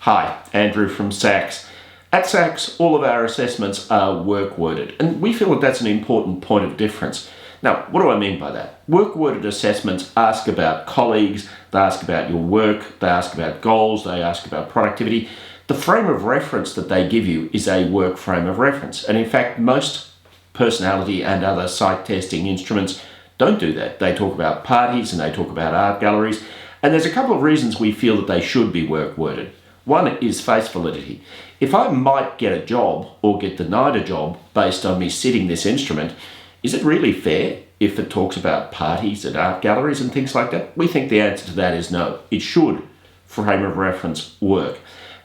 Hi, Andrew from SACS. At SACS, all of our assessments are work-worded, and we feel that that's an important point of difference. Now, what do I mean by that? Work-worded assessments ask about colleagues, they ask about your work, they ask about goals, they ask about productivity. The frame of reference that they give you is a work frame of reference, and in fact, most personality and other psych testing instruments don't do that. They talk about parties and they talk about art galleries, and there's a couple of reasons we feel that they should be work-worded. One is face validity. If I might get a job or get denied a job based on me sitting this instrument, is it really fair if it talks about parties and art galleries and things like that? We think the answer to that is no. It should, frame of reference, work.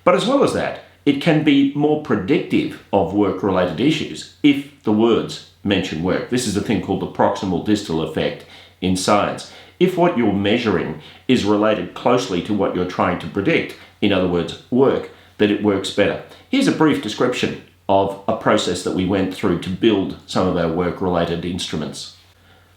But as well as that, it can be more predictive of work-related issues if the words mention work. This is a thing called the proximal distal effect in science. If what you're measuring is related closely to what you're trying to predict, in other words, work, then it works better. Here's a brief description of a process that we went through to build some of our work-related instruments.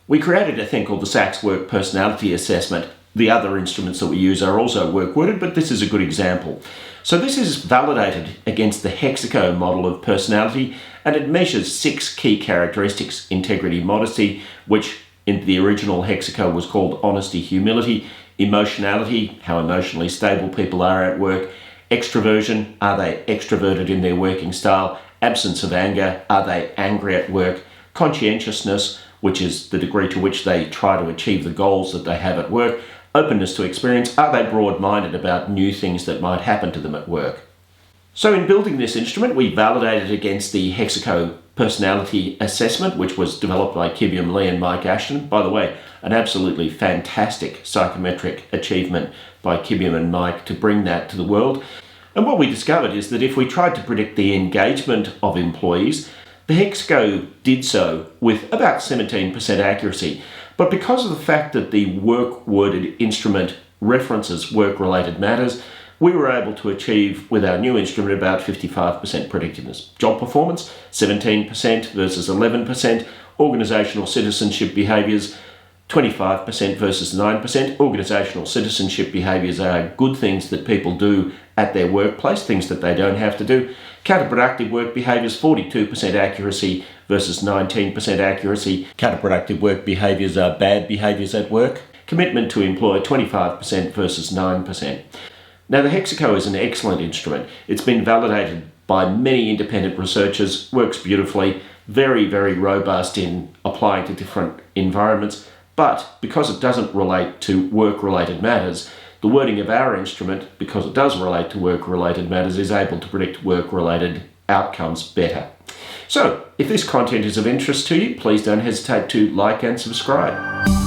We created a thing called the SACS Work Personality Assessment. The other instruments that we use are also work-worded, but this is a good example. So this is validated against the HEXACO model of personality, and it measures 6 key characteristics: integrity, modesty, which in the original HEXACO was called honesty, humility; emotionality, how emotionally stable people are at work; extroversion, are they extroverted in their working style; absence of anger, are they angry at work; conscientiousness, which is the degree to which they try to achieve the goals that they have at work; openness to experience, are they broad-minded about new things that might happen to them at work. So in building this instrument, we validated against the HEXACO Personality Assessment, which was developed by Kibyum Lee and Mike Ashton. By the way, an absolutely fantastic psychometric achievement by Kibyum and Mike to bring that to the world. And what we discovered is that if we tried to predict the engagement of employees, the HEXACO did so with about 17% accuracy. But because of the fact that the work-worded instrument references work-related matters, we were able to achieve with our new instrument about 55% predictiveness. Job performance, 17% versus 11%. Organisational citizenship behaviours, 25% versus 9%. Organisational citizenship behaviours are good things that people do at their workplace, things that they don't have to do. Counterproductive work behaviours, 42% accuracy versus 19% accuracy. Counterproductive work behaviours are bad behaviours at work. Commitment to employer, 25% versus 9%. Now, the HEXACO is an excellent instrument. It's been validated by many independent researchers, works beautifully, very, very robust in applying to different environments. But because it doesn't relate to work-related matters, the wording of our instrument, because it does relate to work-related matters, is able to predict work-related outcomes better. So, if this content is of interest to you, please don't hesitate to like and subscribe.